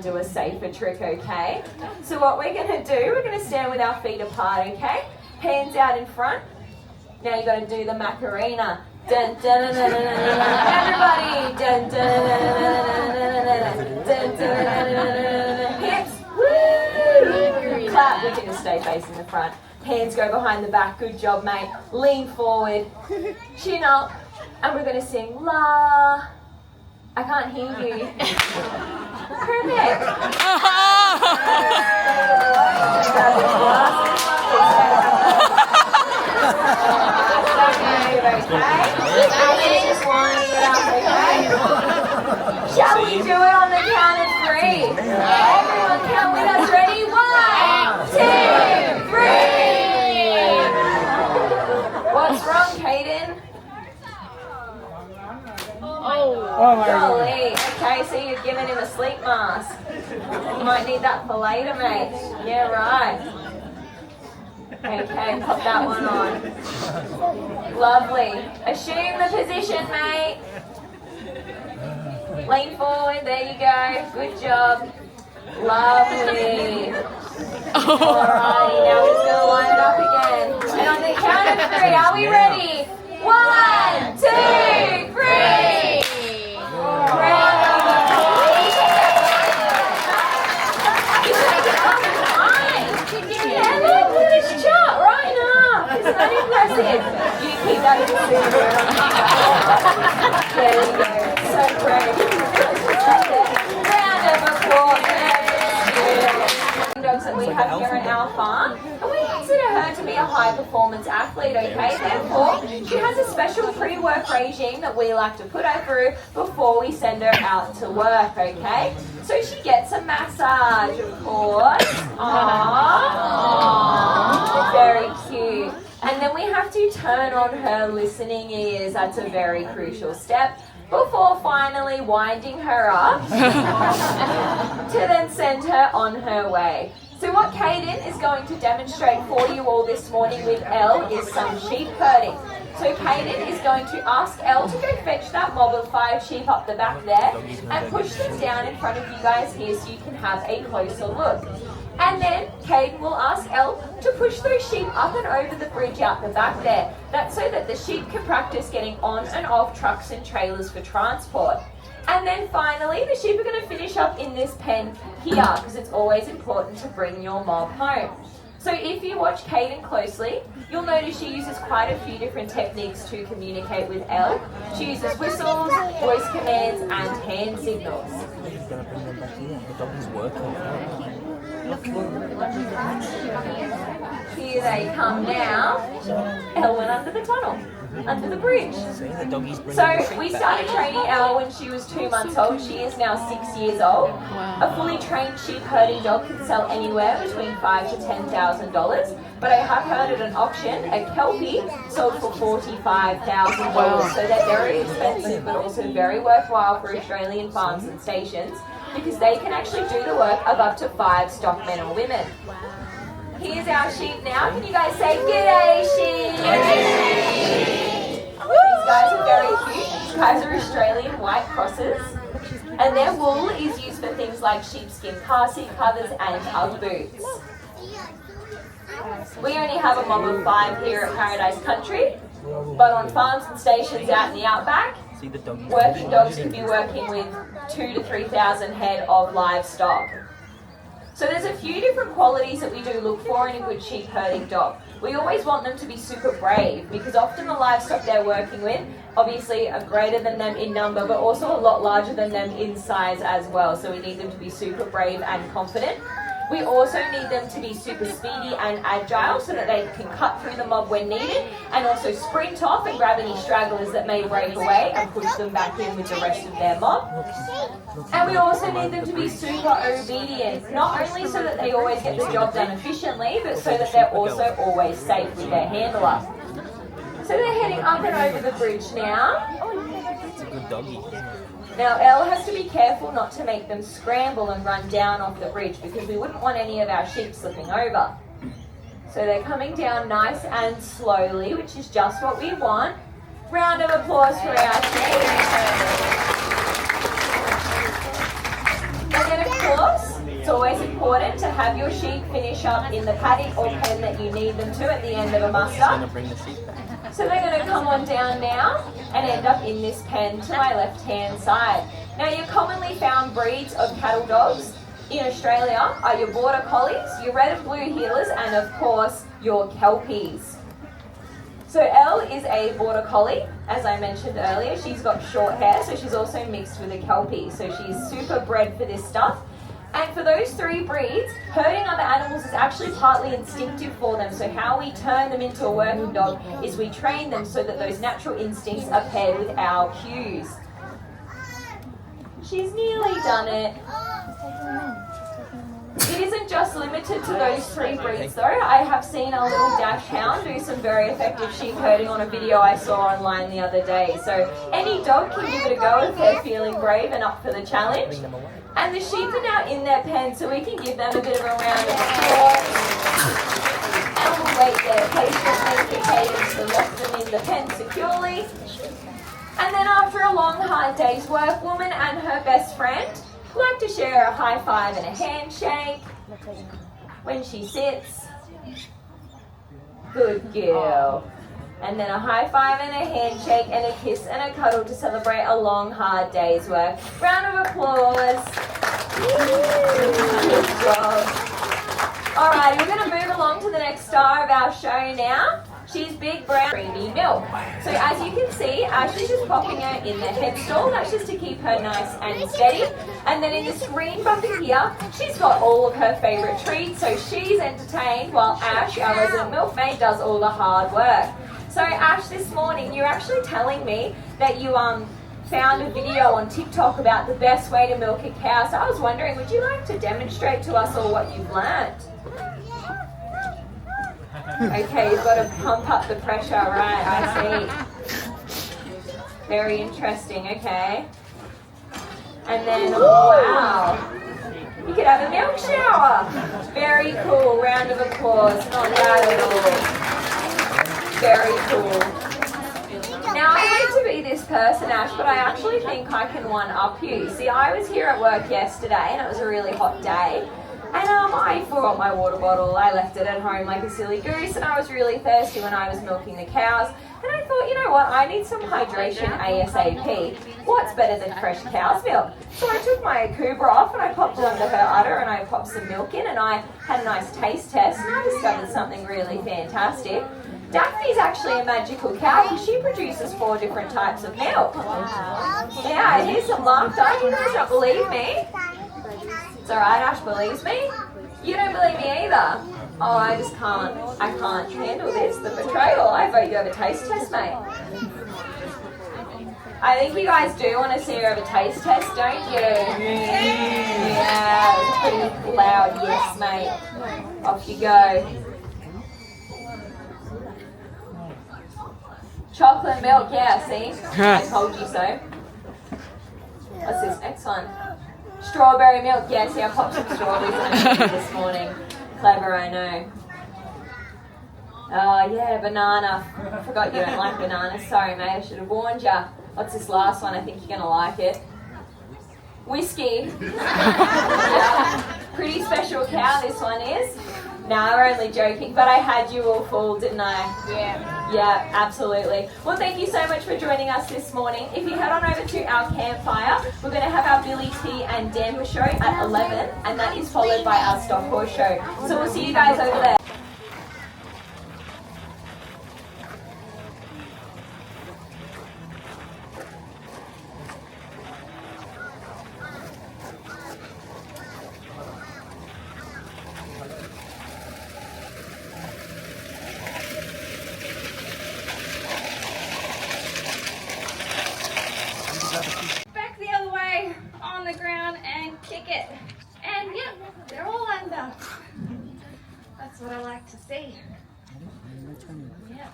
to do a safer trick, okay? So what we're going to do, we're going to stand with our feet apart, okay? Hands out in front. Now you got to do the Macarena. Dun, dun, dun, dun, dun, dun, dun. Everybody! Dun, dun, dun, dun, dun, dun, dun. Hips! Woo! Clap. We can just stay facing the front. Hands go behind the back. Good job, mate. Lean forward. Chin up. And we're going to sing La. I can't hear you. Perfect. Shall we do it on the count of 3? Everyone count with us. Ready? 1, 2, 3. What's wrong, Caden? Oh my God. Golly. Okay, so you've given him a sleep mask. You might need that for later, mate. Yeah, right. Okay, pop that one on. Lovely. Assume the position, mate. Lean forward, there you go. Good job. Lovely. Alrighty, now we're just going to line it up again. And on the count of 3, are we ready? 1, 2, 3. Round of applause. You take it on time. Yeah, look at this chart right now. Isn't that impressive? You keep that in the There you go. So great. Round of applause. Dogs that we have here at our farm, and we consider her to be a high performance athlete, okay? Therefore, she has a special pre-work regime that we like to put her through before we send her out to work, okay? So she gets a massage, of course. Aww. Very cute. And then we have to turn on her listening ears. That's a very crucial step, before finally winding her up to then send her on her way. So what Caden is going to demonstrate for you all this morning with Elle is some sheep herding. So Caden is going to ask Elle to go fetch that mob of 5 sheep up the back there and push them down in front of you guys here so you can have a closer look. And then Caden will ask Elle to push those sheep up and over the bridge out the back there. That's so that the sheep can practice getting on and off trucks and trailers for transport. And then finally, the sheep are going to finish up in this pen here because it's always important to bring your mob home. So if you watch Caden closely, you'll notice she uses quite a few different techniques to communicate with Elle. She uses whistles, voice commands, and hand signals. Here they come now. Elle went under the tunnel, under the bridge. So we started training Elle when she was 2 months old. She is now 6 years old. A fully trained sheep herding dog can sell anywhere between $5,000 to $10,000. But I have heard at an auction, a Kelpie sold for $45,000. So they're very expensive, but also very worthwhile for Australian farms and stations, because they can actually do the work of up to 5 stockmen or women. Here's our sheep now. Can you guys say, "G'day, sheep"? These guys are very cute. These guys are Australian white crosses. And their wool is used for things like sheepskin car seat covers and Ugg boots. We only have a mob of 5 here at Paradise Country, but on farms and stations out in the outback, working dogs could be working with 2,000 to 3,000 head of livestock. So there's a few different qualities that we do look for in a good sheep herding dog. We always want them to be super brave, because often the livestock they're working with obviously are greater than them in number, but also a lot larger than them in size as well. So we need them to be super brave and confident. We also need them to be super speedy and agile so that they can cut through the mob when needed, and also sprint off and grab any stragglers that may break away and push them back in with the rest of their mob. And we also need them to be super obedient, not only so that they always get the job done efficiently, but so that they're also always safe with their handler. So they're heading up and over the bridge now. It's a good doggy. Now Elle has to be careful not to make them scramble and run down off the bridge, because we wouldn't want any of our sheep slipping over. So they're coming down nice and slowly, which is just what we want. Round of applause for our sheep. And then of course, it's always important to have your sheep finish up in the paddock or pen that you need them to at the end of a muster. Bring the sheep back. So they're going to come on down now and end up in this pen to my left-hand side. Now, your commonly found breeds of cattle dogs in Australia are your border collies, your red and blue heelers, and of course, your kelpies. So Elle is a border collie, as I mentioned earlier. She's got short hair, so she's also mixed with a kelpie. So she's super bred for this stuff. And for those three breeds, herding other animals is actually partly instinctive for them. So how we turn them into a working dog is we train them so that those natural instincts are paired with our cues. She's nearly done it. It isn't just limited to those three breeds though. I have seen a little dash hound do some very effective sheep herding on a video I saw online the other day. So any dog can give it a go if they're feeling brave and up for the challenge. And the sheep are now in their pen, so we can give them a bit of a round of applause. And we'll wait there patiently for Cadence to lock them in the pen securely. And then after a long hard day's work, woman and her best friend like to share a high five and a handshake when she sits. Good girl. And then a high five and a handshake and a kiss and a cuddle to celebrate a long hard day's work. Round of applause. Good job. Alrighty, we're going to move along to the next star of our show now. She's big, brown, creamy milk. So as you can see, Ashley's just popping her in the headstall. That's just to keep her nice and steady. And then in this green bucket here, she's got all of her favourite treats. So she's entertained while Ash, our resident milkmaid, does all the hard work. So Ash, this morning, you're actually telling me that you found a video on TikTok about the best way to milk a cow. So I was wondering, would you like to demonstrate to us all what you've learnt? Okay, you've got to pump up the pressure, right, I see. Very interesting, okay. And then, wow, you could have a milk shower. Very cool, round of applause, not bad at all. Very cool. Now, I hate to be this person, Ash, but I actually think I can one-up you. See, I was here at work yesterday, and it was a really hot day. And I forgot my water bottle. I left it at home like a silly goose, and I was really thirsty when I was milking the cows. And I thought, you know what, I need some hydration ASAP. What's better than fresh cow's milk? So I took my Kubra off and I popped it under her udder and I popped some milk in and I had a nice taste test and I discovered something really fantastic. Daphne's actually a magical cow because she produces 4 different types of milk. Yeah, here's some laughter. You guys don't believe me? It's alright, Ash believes me. You don't believe me either. Oh, I can't handle this. The betrayal. I vote you have a taste test, mate. I think you guys do want to see her have a taste test, don't you? Yeah, it's a pretty loud yes, mate. Off you go. Chocolate milk, yeah, see? I told you so. What's this next one? Strawberry milk, yeah, see, I popped some strawberries in it this morning. Clever, I know. Oh, yeah, banana. I forgot you don't like bananas. Sorry, mate, I should have warned you. What's this last one? I think you're going to like it. Whiskey. Yeah. Pretty special cow, this one is. No, we're only joking, but I had you all fooled, didn't I? Yeah. Yeah, absolutely. Well, thank you so much for joining us this morning. If you head on over to our campfire, we're going to have our Billy T and Damper show at 11, and that is followed by our Stock Horse show. So we'll see you guys over there. Back the other way on the ground and kick it. And yep, they're all under. That's what I like to see. Yep.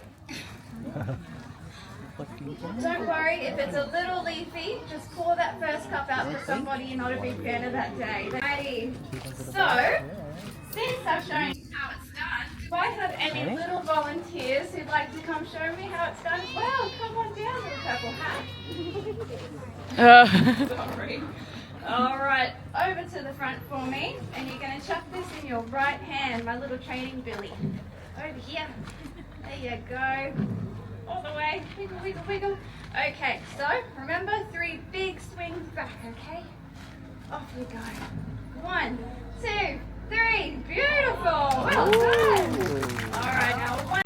Don't worry if it's a little leafy, just pour that first cup out for somebody you're not a big fan of that day. Righty. So, since I've shown you how it's done, do I have any little volunteers who'd like to come show me how it's done? Well, come on down, little purple hat. Sorry. All right, over to the front for me, and you're going to chuck this in your right hand, my little training billy. Over here. There you go. All the way. Wiggle, wiggle, wiggle. Okay, so remember 3 big swings back, okay? Off you go. 1, 2, 3. Beautiful. Well done. All right, now 1.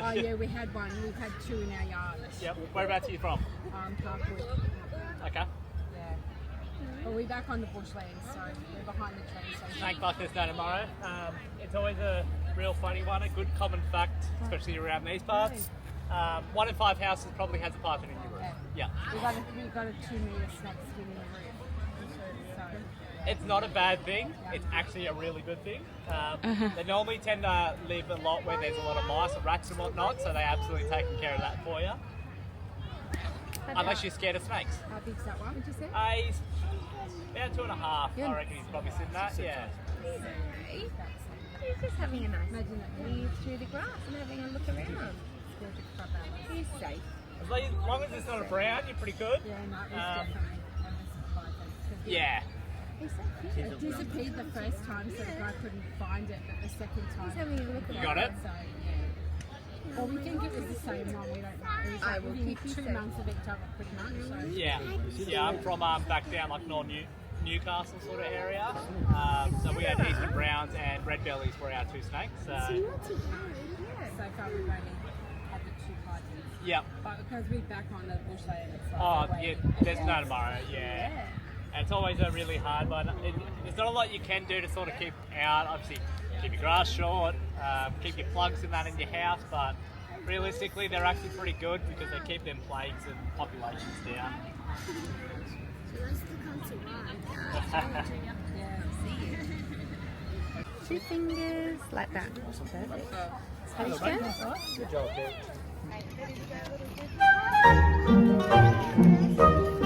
Oh yeah, we had one. We've had two in our yard. Yep. Whereabouts are you from? Parkwood. Okay. Yeah. Well, we're back on the bushland, so we're behind the train station. Snake bite there's no tomorrow. It's always a real funny one, a good common fact, especially around these parts. 1 in 5 houses probably has a python in your roof. Yeah. We've got a 2 metre snake skin in the roof. So, It's not a bad thing. It's actually a really good thing. They normally tend to live a lot where there's a lot of mice and rats and whatnot, so they're absolutely taking care of that for you. Unless you're scared of snakes. how big's that one? Did you say? He's about 2.5. I reckon he's probably sitting that. Yeah. He's just having a nice Imagine that. leave through the grass and having a look around. He's safe. As long as it's not a brown, you're pretty good. Yeah, no, it's definitely a python. Yeah. He's so cute. It disappeared the first time, so the guy couldn't find it, but the second time. He's having a look around. You got it? So, yeah. Well, we think it was the same one, we don't know. It was I like will within keep you 2 safe. months of each other, pretty much. So. Yeah. Yeah, I'm from back down like North Newcastle sort of area. So we had Eastern Browns and Red Bellies were our 2 snakes. So far we've only had the 2 pythons. Yep. But because we're back on the bushland, it's like... Oh, way- yeah, there's no tomorrow, yeah. And it's always a really hard one. There's not a lot you can do to sort of keep out. Obviously, keep your grass short, keep your plugs and that in your house, but realistically, they're actually pretty good because they keep them plagues and populations down. Two fingers like that. Perfect. Have you done? Good job, Dave.